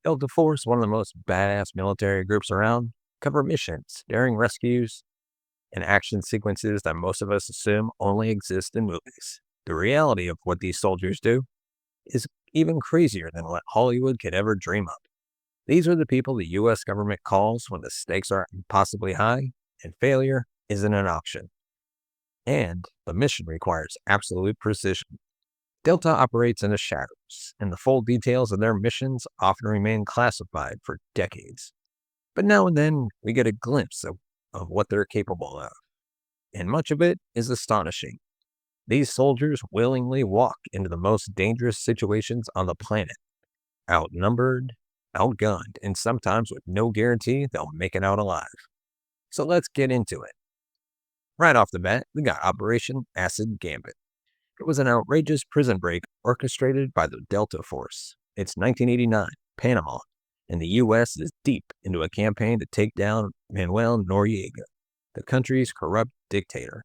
Delta Force, one of the most badass military groups around, cover missions, daring rescues, and action sequences that most of us assume only exist in movies. The reality of what these soldiers do is even crazier than what Hollywood could ever dream up. These are the people the U.S. government calls when the stakes are impossibly high and failure isn't an option. And the mission requires absolute precision. Delta operates in the shadows, and the full details of their missions often remain classified for decades. But now and then, we get a glimpse of what they're capable of, and much of it is astonishing. These soldiers willingly walk into the most dangerous situations on the planet, outnumbered, outgunned, and sometimes with no guarantee they'll make it out alive. So let's get into it. Right off the bat, we got Operation Acid Gambit. It was an outrageous prison break orchestrated by the Delta Force. It's 1989, Panama, and the U.S. is deep into a campaign to take down Manuel Noriega, the country's corrupt dictator.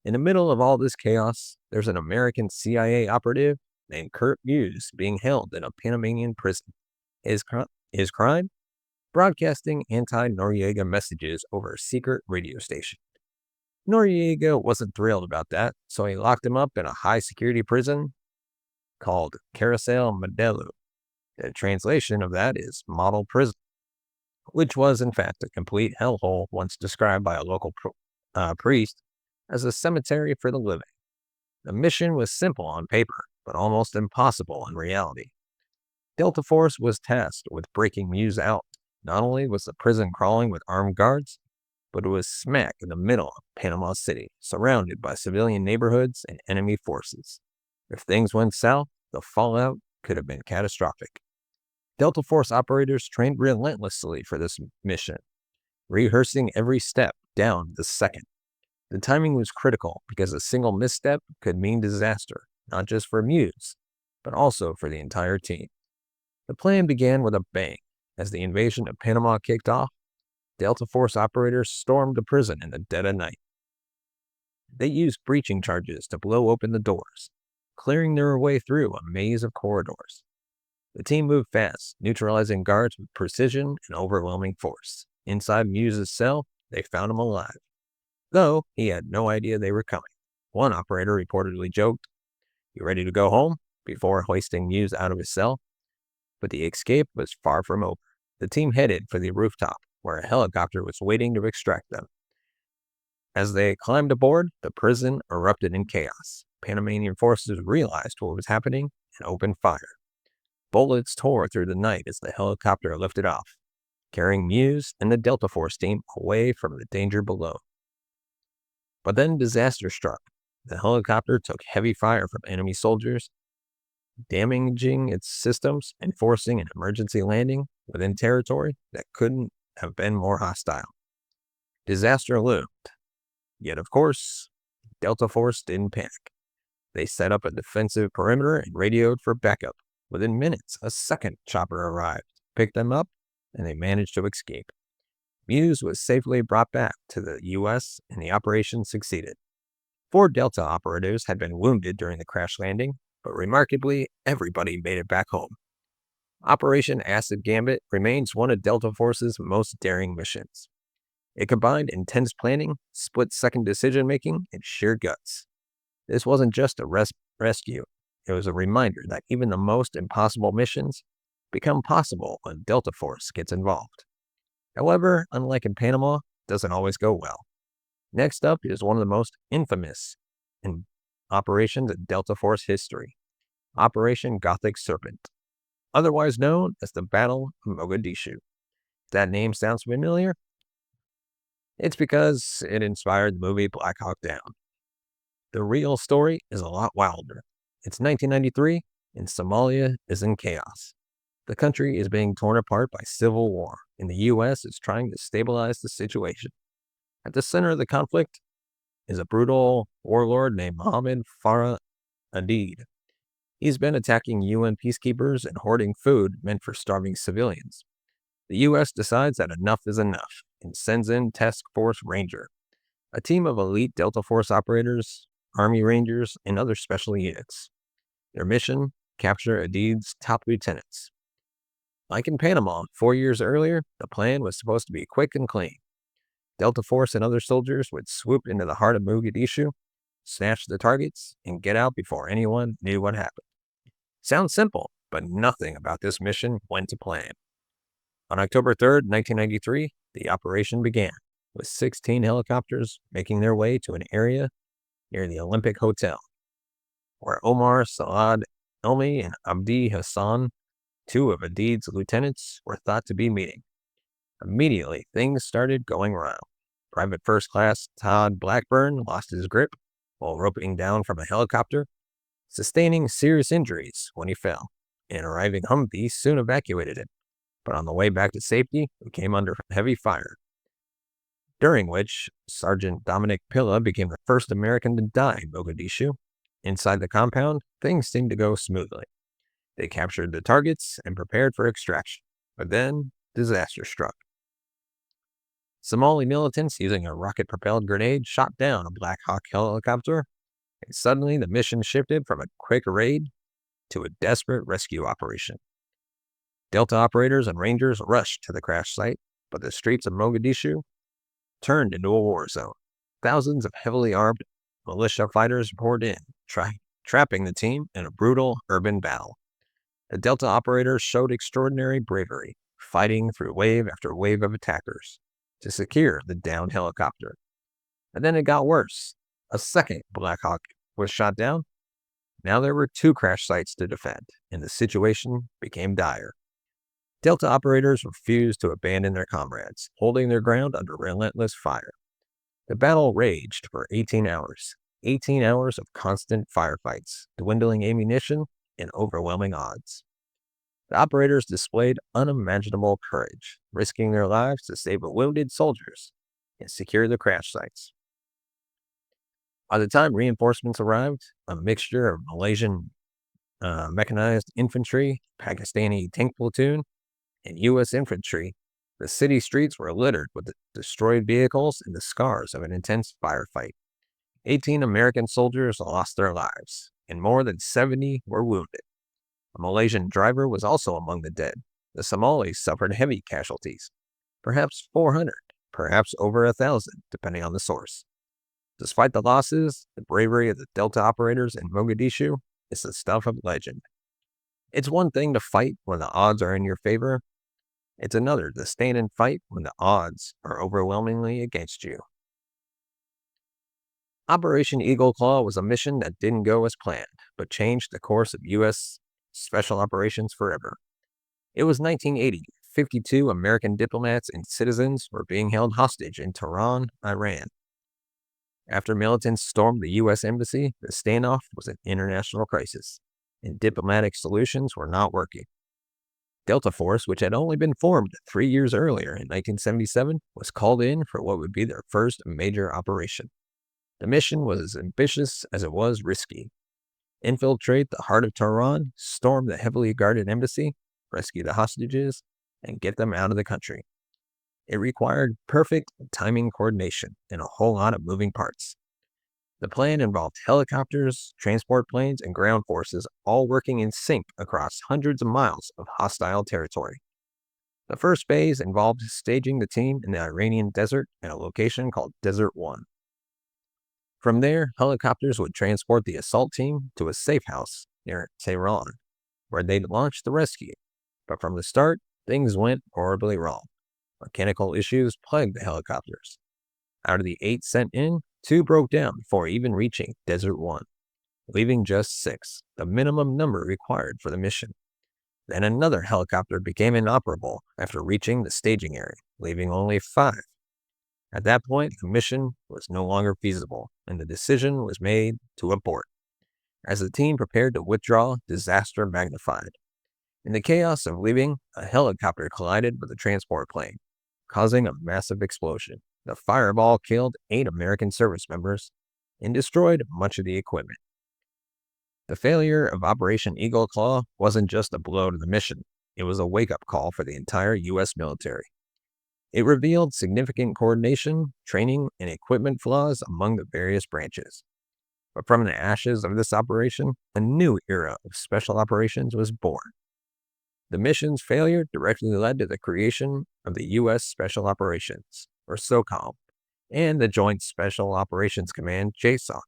In the middle of all this chaos, there's an American CIA operative named Kurt Hughes being held in a Panamanian prison. His crime? Broadcasting anti-Noriega messages over a secret radio station. Noriega wasn't thrilled about that, so he locked him up in a high-security prison called Carousel Modelo. The translation of that is model prison, which was in fact a complete hellhole once described by a local priest as a cemetery for the living. The mission was simple on paper, but almost impossible in reality. Delta Force was tasked with breaking Muse out. Not only was the prison crawling with armed guards, but it was smack in the middle of Panama City, surrounded by civilian neighborhoods and enemy forces. If things went south, the fallout could have been catastrophic. Delta Force operators trained relentlessly for this mission, rehearsing every step down to the second. The timing was critical because a single misstep could mean disaster, not just for Muse, but also for the entire team. The plan began with a bang. As the invasion of Panama kicked off, Delta Force operators stormed the prison in the dead of night. They used breaching charges to blow open the doors, clearing their way through a maze of corridors. The team moved fast, neutralizing guards with precision and overwhelming force. Inside Muse's cell, they found him alive, though he had no idea they were coming. One operator reportedly joked, "You ready to go home?" before hoisting Muse out of his cell. But the escape was far from over. The team headed for the rooftop, where a helicopter was waiting to extract them. As they climbed aboard, the prison erupted in chaos. Panamanian forces realized what was happening and opened fire. Bullets tore through the night as the helicopter lifted off, carrying Muse and the Delta Force team away from the danger below. But then disaster struck. The helicopter took heavy fire from enemy soldiers, damaging its systems and forcing an emergency landing within territory that couldn't have been more hostile. Disaster loomed. Yet, of course, Delta Force didn't panic. They set up a defensive perimeter and radioed for backup. Within minutes, a second chopper arrived, picked them up, and they managed to escape. Muse was safely brought back to the U.S., and the operation succeeded. 4 Delta operatives had been wounded during the crash landing, but remarkably, everybody made it back home. Operation Acid Gambit remains one of Delta Force's most daring missions. It combined intense planning, split-second decision-making, and sheer guts. This wasn't just a rescue. It was a reminder that even the most impossible missions become possible when Delta Force gets involved. However, unlike in Panama, it doesn't always go well. Next up is one of the most infamous operations in Delta Force history, Operation Gothic Serpent, otherwise known as the Battle of Mogadishu. If that name sounds familiar, it's because it inspired the movie Black Hawk Down. The real story is a lot wilder. It's 1993, and Somalia is in chaos. The country is being torn apart by civil war, and the U.S. is trying to stabilize the situation. At the center of the conflict is a brutal warlord named Mohammed Farah Adid. He's been attacking UN peacekeepers and hoarding food meant for starving civilians. The U.S. decides that enough is enough and sends in Task Force Ranger, a team of elite Delta Force operators, Army Rangers, and other special units. Their mission: capture Adid's top lieutenants. Like in Panama 4 years earlier, the plan was supposed to be quick and clean. Delta Force and other soldiers would swoop into the heart of Mogadishu, snatch the targets, and get out before anyone knew what happened. Sounds simple, but nothing about this mission went to plan. On October 3rd, 1993, the operation began, with 16 helicopters making their way to an area near the Olympic Hotel, where Omar Saad Elmi and Abdi Hassan, two of Adid's lieutenants, were thought to be meeting. Immediately, things started going wrong. Private First Class Todd Blackburn lost his grip while roping down from a helicopter, sustaining serious injuries when he fell. An arriving Humvee soon evacuated him, but on the way back to safety, he came under heavy fire, during which Sergeant Dominic Pilla became the first American to die in Mogadishu. Inside the compound, things seemed to go smoothly. They captured the targets and prepared for extraction, but then disaster struck. Somali militants using a rocket-propelled grenade shot down a Black Hawk helicopter, and suddenly the mission shifted from a quick raid to a desperate rescue operation. Delta operators and rangers rushed to the crash site, but the streets of Mogadishu turned into a war zone. Thousands of heavily armed militia fighters poured in, trapping the team in a brutal urban battle. The Delta operators showed extraordinary bravery, fighting through wave after wave of attackers to secure the downed helicopter. And then it got worse. A second Black Hawk was shot down. Now there were two crash sites to defend, and the situation became dire. Delta operators refused to abandon their comrades, holding their ground under relentless fire. The battle raged for 18 hours. 18 hours of constant firefights, dwindling ammunition, and overwhelming odds. The operators displayed unimaginable courage, risking their lives to save wounded soldiers and secure the crash sites. By the time reinforcements arrived, a mixture of Malaysian mechanized infantry, Pakistani tank platoon, and U.S. infantry, the city streets were littered with the destroyed vehicles and the scars of an intense firefight. 18 American soldiers lost their lives, and more than 70 were wounded. A Malaysian driver was also among the dead. The Somalis suffered heavy casualties, perhaps 400, perhaps over 1,000, depending on the source. Despite the losses, the bravery of the Delta operators in Mogadishu is the stuff of legend. It's one thing to fight when the odds are in your favor. It's another to stand and fight when the odds are overwhelmingly against you. Operation Eagle Claw was a mission that didn't go as planned, but changed the course of U.S. special operations forever. It was 1980. 52 American diplomats and citizens were being held hostage in Tehran, Iran. After militants stormed the U.S. embassy, the standoff was an international crisis, and diplomatic solutions were not working. Delta Force, which had only been formed 3 years earlier in 1977, was called in for what would be their first major operation. The mission was as ambitious as it was risky. Infiltrate the heart of Tehran, storm the heavily guarded embassy, rescue the hostages, and get them out of the country. It required perfect timing coordination and a whole lot of moving parts. The plan involved helicopters, transport planes, and ground forces all working in sync across hundreds of miles of hostile territory. The first phase involved staging the team in the Iranian desert at a location called Desert 1. From there, helicopters would transport the assault team to a safe house near Tehran, where they'd launch the rescue. But from the start, things went horribly wrong. Mechanical issues plagued the helicopters. Out of the 8 sent in, 2 broke down before even reaching Desert 1, leaving just 6, the minimum number required for the mission. Then another helicopter became inoperable after reaching the staging area, leaving only 5. At that point, the mission was no longer feasible, and the decision was made to abort. As the team prepared to withdraw, disaster magnified. In the chaos of leaving, a helicopter collided with a transport plane, causing a massive explosion. The fireball killed 8 American service members and destroyed much of the equipment. The failure of Operation Eagle Claw wasn't just a blow to the mission. It was a wake-up call for the entire U.S. military. It revealed significant coordination, training, and equipment flaws among the various branches. But from the ashes of this operation, a new era of special operations was born. The mission's failure directly led to the creation of the U.S. Special Operations, or SOCOM, and the Joint Special Operations Command, JSOC.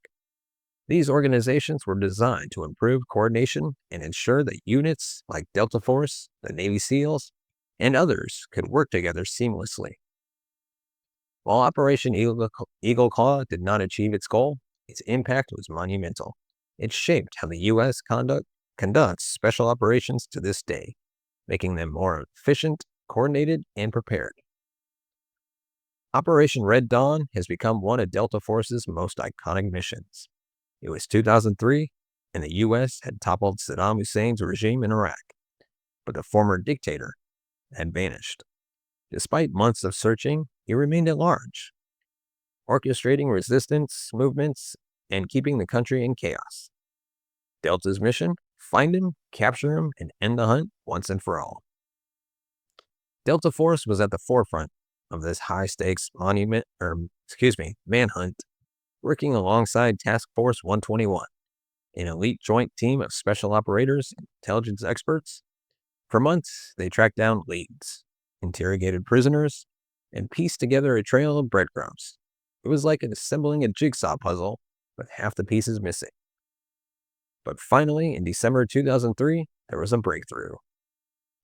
These organizations were designed to improve coordination and ensure that units like Delta Force, the Navy SEALs, and others could work together seamlessly. While Operation Eagle Claw did not achieve its goal, its impact was monumental. It shaped how the U.S. conducts special operations to this day, making them more efficient, coordinated, and prepared. Operation Red Dawn has become one of Delta Force's most iconic missions. It was 2003, and the U.S. had toppled Saddam Hussein's regime in Iraq, but the former dictator had vanished. Despite months of searching, he remained at large, orchestrating resistance movements and keeping the country in chaos. Delta's mission? Find him, capture him, and end the hunt once and for all. Delta Force was at the forefront of this high-stakes manhunt, working alongside Task Force 121, an elite joint team of special operators and intelligence experts. For months, they tracked down leads, interrogated prisoners, and pieced together a trail of breadcrumbs. It was like assembling a jigsaw puzzle with half the pieces missing. But finally, in December 2003, there was a breakthrough.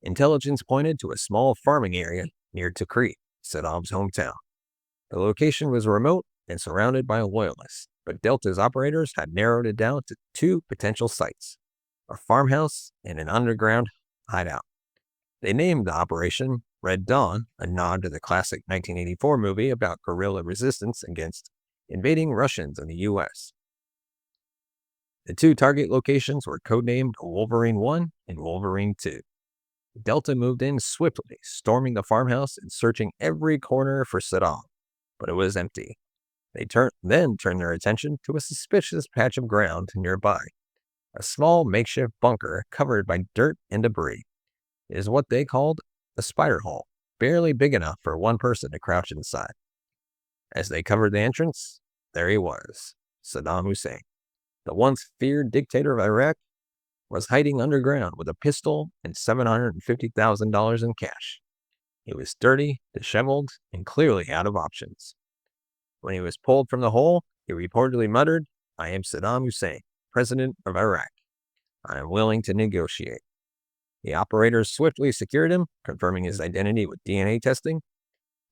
Intelligence pointed to a small farming area near Tikrit, Saddam's hometown. The location was remote and surrounded by loyalists, but Delta's operators had narrowed it down to two potential sites, a farmhouse and an underground hideout. They named the operation Red Dawn, a nod to the classic 1984 movie about guerrilla resistance against invading Russians in the U.S. The two target locations were codenamed Wolverine 1 and Wolverine 2. Delta moved in swiftly, storming the farmhouse and searching every corner for Saddam, but it was empty. They then turned their attention to a suspicious patch of ground nearby, a small makeshift bunker covered by dirt and debris. It is what they called a spider hole, barely big enough for one person to crouch inside. As they covered the entrance, there he was, Saddam Hussein. The once feared dictator of Iraq was hiding underground with a pistol and $750,000 in cash. He was dirty, disheveled, and clearly out of options. When he was pulled from the hole, he reportedly muttered, "I am Saddam Hussein, president of Iraq. I am willing to negotiate." The operators swiftly secured him, confirming his identity with DNA testing.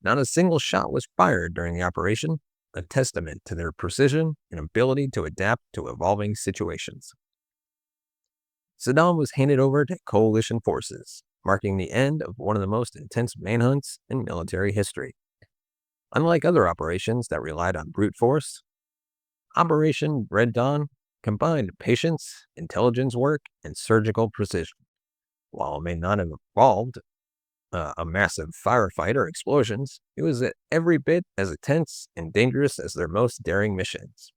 Not a single shot was fired during the operation, a testament to their precision and ability to adapt to evolving situations. Saddam was handed over to coalition forces, marking the end of one of the most intense manhunts in military history. Unlike other operations that relied on brute force, Operation Red Dawn combined patience, intelligence work, and surgical precision. While it may not have involved a massive firefight or explosions, it was every bit as intense and dangerous as their most daring missions.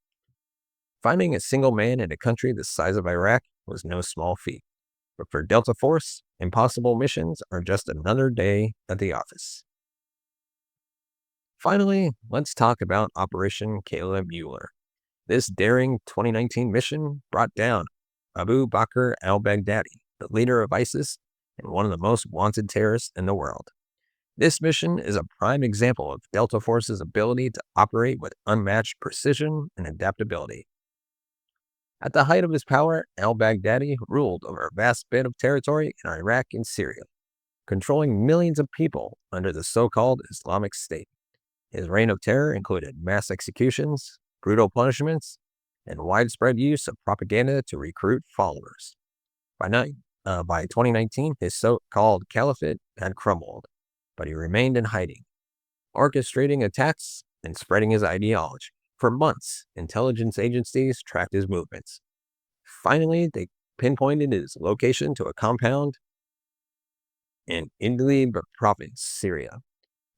Finding a single man in a country the size of Iraq was no small feat, but for Delta Force, impossible missions are just another day at the office. Finally, let's talk about Operation Caleb Mueller. This daring 2019 mission brought down Abu Bakr al-Baghdadi, the leader of ISIS and one of the most wanted terrorists in the world. This mission is a prime example of Delta Force's ability to operate with unmatched precision and adaptability. At the height of his power, al-Baghdadi ruled over a vast bit of territory in Iraq and Syria, controlling millions of people under the so-called Islamic State. His reign of terror included mass executions, brutal punishments, and widespread use of propaganda to recruit followers. By 2019, his so-called caliphate had crumbled, but he remained in hiding, orchestrating attacks and spreading his ideology. For months, intelligence agencies tracked his movements. Finally, they pinpointed his location to a compound in Idlib province, Syria.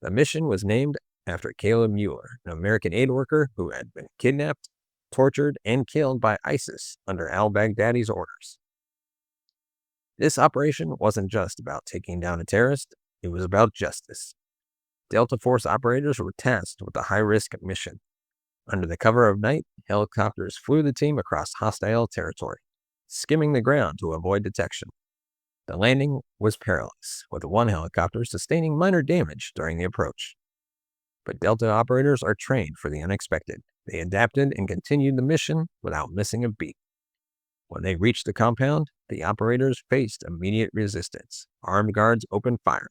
The mission was named after Caleb Mueller, an American aid worker who had been kidnapped, tortured, and killed by ISIS under al-Baghdadi's orders. This operation wasn't just about taking down a terrorist, it was about justice. Delta Force operators were tasked with a high-risk mission. Under the cover of night, helicopters flew the team across hostile territory, skimming the ground to avoid detection. The landing was perilous, with one helicopter sustaining minor damage during the approach. But Delta operators are trained for the unexpected. They adapted and continued the mission without missing a beat. When they reached the compound, the operators faced immediate resistance. Armed guards opened fire,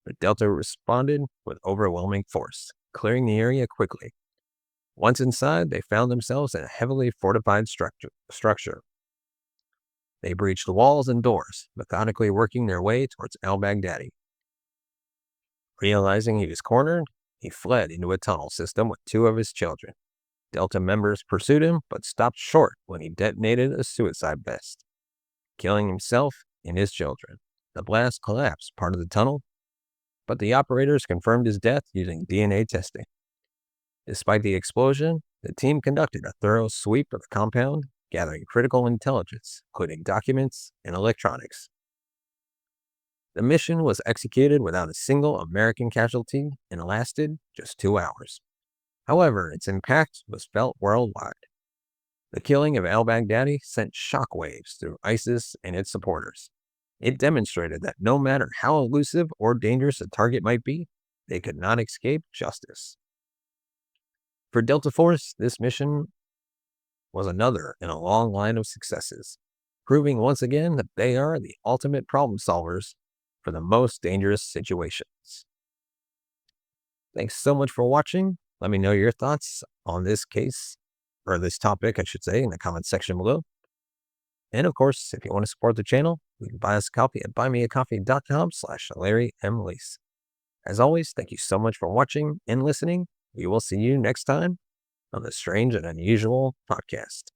but Delta responded with overwhelming force, clearing the area quickly. Once inside, they found themselves in a heavily fortified structure. They breached walls and doors, methodically working their way towards al-Baghdadi. Realizing he was cornered, he fled into a tunnel system with two of his children. Delta members pursued him, but stopped short when he detonated a suicide vest, killing himself and his children. The blast collapsed part of the tunnel, but the operators confirmed his death using DNA testing. Despite the explosion, the team conducted a thorough sweep of the compound, gathering critical intelligence, including documents and electronics. The mission was executed without a single American casualty and lasted just 2 hours. However, its impact was felt worldwide. The killing of al-Baghdadi sent shockwaves through ISIS and its supporters. It demonstrated that no matter how elusive or dangerous a target might be, they could not escape justice. For Delta Force, this mission was another in a long line of successes, proving once again that they are the ultimate problem solvers for the most dangerous situations. Thanks so much for watching. Let me know your thoughts on this case, or this topic, I should say, in the comment section below. And of course, if you want to support the channel, you can buy us a copy at buymeacoffee.com/LarryMLease. As always, thank you so much for watching and listening. We will see you next time on the Strange and Unusual podcast.